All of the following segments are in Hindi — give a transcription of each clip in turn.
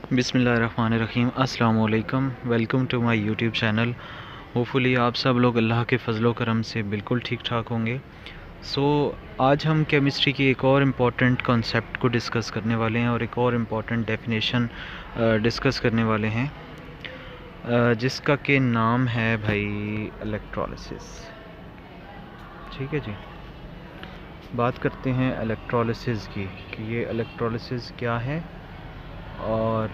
बिस्मिल्लाहिर्रहमानिर्रहीम। अस्सलाम वालेकुम। Welcome to my YouTube channel. Hopefully आप सब लोग अल्लाह के फ़ज़ल करम से बिल्कुल ठीक ठाक होंगे। आज हम केमिस्ट्री की एक और इम्पॉर्टेंट कॉन्सेप्ट को डिस्कस करने वाले हैं और एक और इम्पॉर्टेंट डेफिनेशन डिस्कस करने वाले हैं, जिसका के नाम है भाई इलेक्ट्रोलिसिस। ठीक है जी, बात करते हैं इलेक्ट्रोलिसिस की कि ये इलेक्ट्रोलिसिस क्या है और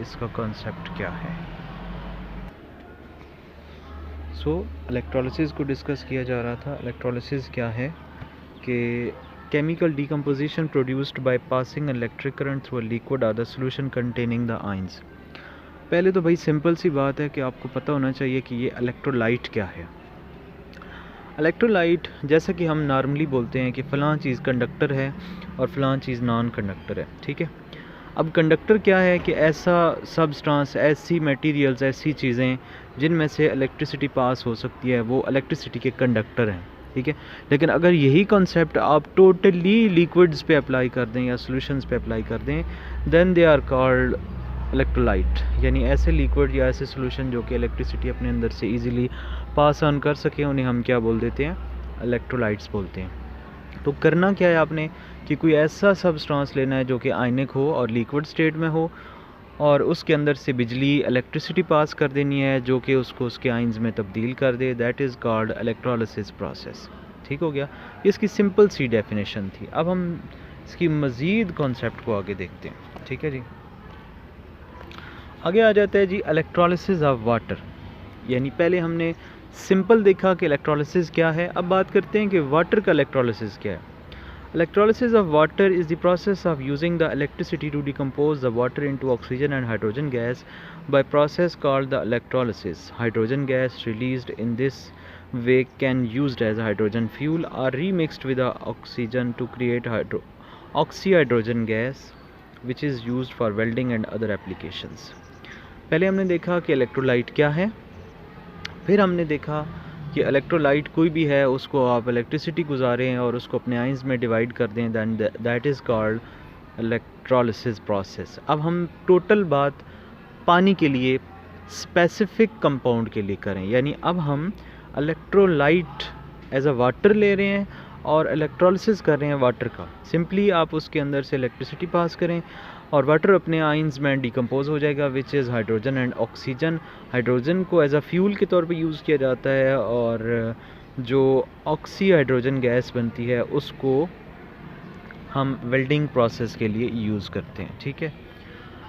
इसका कॉन्सेप्ट क्या है। इलेक्ट्रोलिसिस को डिस्कस किया जा रहा था। इलेक्ट्रोलिसिस क्या है कि chemical decomposition produced by passing electric current through a liquid और the solution containing the ions. पहले तो भाई सिंपल सी बात है कि आपको पता होना चाहिए कि ये इलेक्ट्रोलाइट क्या है। इलेक्ट्रोलाइट जैसा कि हम नॉर्मली बोलते हैं कि फ़लाँ चीज़ कंडक्टर है और फ़लाँ चीज़ नॉन कंडक्टर है। ठीक है, अब कंडक्टर क्या है कि ऐसा सब्सटेंस, ऐसी मटेरियल्स, ऐसी चीज़ें जिनमें से इलेक्ट्रिसिटी पास हो सकती है, वो इलेक्ट्रिसिटी के कंडक्टर हैं। ठीक है, लेकिन अगर यही कॉन्सेप्ट आप टोटली लिक्विड्स पे अप्लाई कर दें या सॉल्यूशंस पे अप्लाई कर दें, then they are called electrolyte. यानी ऐसे लिक्विड या ऐसे सॉल्यूशन जो कि इलेक्ट्रिसिटी अपने अंदर से इजीली पास ऑन कर सकें, उन्हें हम क्या बोल देते हैं? इलेक्ट्रोलाइट्स बोलते हैं। तो करना क्या है आपने कि कोई ऐसा सब्सटेंस लेना है जो कि आयनिक हो और लिक्विड स्टेट में हो, और उसके अंदर से बिजली, इलेक्ट्रिसिटी पास कर देनी है जो कि उसको उसके आयंस में तब्दील कर दे। That is called electrolysis process. ठीक हो गया, इसकी सिंपल सी डेफिनेशन थी। अब हम इसकी मज़ीद कॉन्सेप्ट को आगे देखते हैं। ठीक है जी, आगे आ जाता है जी इलेक्ट्रोलिसिस ऑफ वाटर। यानी पहले हमने सिंपल देखा कि इलेक्ट्रोलिसिस क्या है, अब बात करते हैं कि वाटर का इलेक्ट्रोलिसिस क्या है। Electrolysis of water is the process of using the electricity to decompose the water into oxygen and hydrogen gas by process called the electrolysis. Hydrogen gas released in this way can used as hydrogen fuel or remixed with the oxygen to create oxyhydrogen gas, which is used for welding and other applications. पहले हमने देखा कि इलेक्ट्रोलाइट क्या है, फिर हमने देखा कि इलेक्ट्रोलाइट कोई भी है उसको आप इलेक्ट्रिसिटी गुजारें और उसको अपने आयंस में डिवाइड कर दें, then that is called electrolysis process. अब हम टोटल बात पानी के लिए स्पेसिफिक कंपाउंड के लिए करें, यानी अब हम इलेक्ट्रोलाइट एज अ वाटर ले रहे हैं और इलेक्ट्रोलिसिस कर रहे हैं वाटर का। सिंपली आप उसके अंदर से इलेक्ट्रिसिटी पास करें और वाटर अपने आयंस में डिकम्पोज हो जाएगा, which is hydrogen and oxygen. Hydrogen को एज अ फ्यूल के तौर पे यूज़ किया जाता है और जो ऑक्सी हाइड्रोजन गैस बनती है उसको हम वेल्डिंग प्रोसेस के लिए यूज़ करते हैं। ठीक है,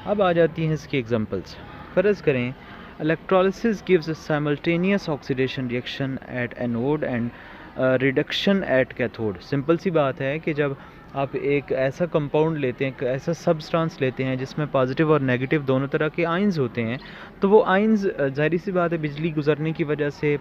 अब आ जाती हैं इसकी एग्जांपल्स। फ़र्ज़ करें electrolysis gives a simultaneous oxidation reaction at anode and reduction at cathode. Simple सी बात है कि जब आप एक ऐसा कंपाउंड लेते हैं, एक ऐसा सब्सटेंस लेते हैं जिसमें पॉजिटिव और नेगेटिव दोनों तरह के आयंस होते हैं, तो वो आयंस ज़ाहिर सी बात है बिजली गुजरने की वजह से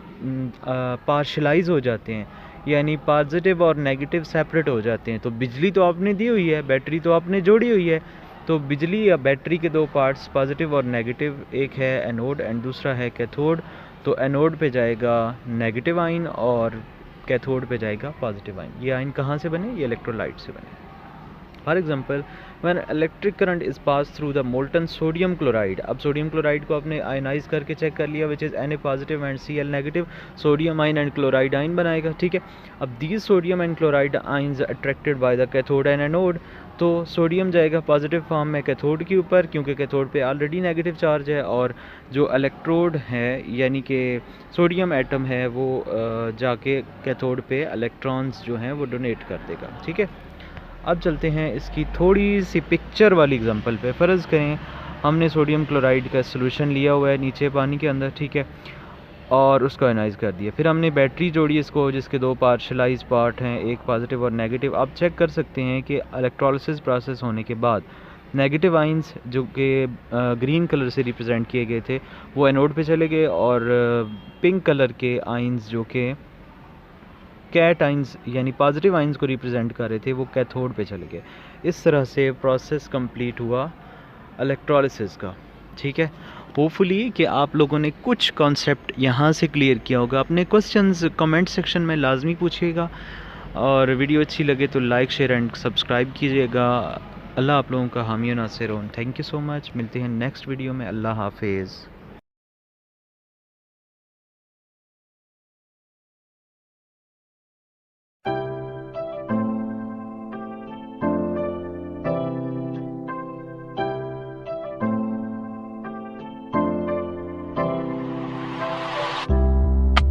पार्शलाइज हो जाते हैं, यानी पॉजिटिव और नेगेटिव सेपरेट हो जाते हैं। तो बिजली तो आपने दी हुई है, बैटरी तो आपने जोड़ी हुई है, तो बिजली या बैटरी के दो पार्ट्स पॉजिटिव और नेगेटिव, एक है एनोड एंड दूसरा है कैथोड। तो एनोड पे जाएगा नेगेटिव आयन और कैथोड पे जाएगा पॉजिटिव आयन। ये आयन कहाँ से बने? ये इलेक्ट्रोलाइट से बने। For example when electric current is pass through the molten sodium chloride. अब सोडियम क्लोराइड को आपने आयनाइज करके चेक कर लिया, which is Na positive and Cl negative, sodium ion and chloride ion बनाएगा। ठीक है, अब these sodium and chloride ions attracted by the cathode and anode. तो सोडियम जाएगा पॉजिटिव फॉर्म में कैथोड के ऊपर, क्योंकि कैथोड पे ऑलरेडी नेगेटिव चार्ज है, और जो इलेक्ट्रोड है यानी कि सोडियम एटम है वो जाके कैथोड पे इलेक्ट्रॉन्स जो हैं वो डोनेट कर देगा। ठीक है, अब चलते हैं इसकी थोड़ी सी पिक्चर वाली एग्जांपल पे। फ़र्ज़ करें हमने सोडियम क्लोराइड का सॉल्यूशन लिया हुआ है नीचे पानी के अंदर, ठीक है, और उसको आयनाइज कर दिया। फिर हमने बैटरी जोड़ी इसको, जिसके दो पार्शलाइज पार्ट हैं, एक पॉजिटिव और नेगेटिव। आप चेक कर सकते हैं कि इलेक्ट्रोलिसिस प्रोसेस होने के बाद नेगेटिव आइंस जो कि ग्रीन कलर से रिप्रेजेंट किए गए थे वो एनोड पे चले गए, और पिंक कलर के आइंस जो कि कैट आइंस यानी पॉजिटिव आइंस को रिप्रेजेंट कर रहे थे वो कैथोड पे चले गए। इस तरह से प्रोसेस कंप्लीट हुआ इलेक्ट्रोलिसिस का। ठीक है, होपफुली कि आप लोगों ने कुछ कॉन्सेप्ट यहाँ से क्लियर किया होगा। अपने क्वेश्चंस कमेंट सेक्शन में लाजमी पूछिएगा, और वीडियो अच्छी लगे तो लाइक, शेयर एंड सब्सक्राइब कीजिएगा। अल्लाह आप लोगों का हामी नासिर हो। Thank you so much. मिलते हैं नेक्स्ट वीडियो में। अल्लाह हाफिज़।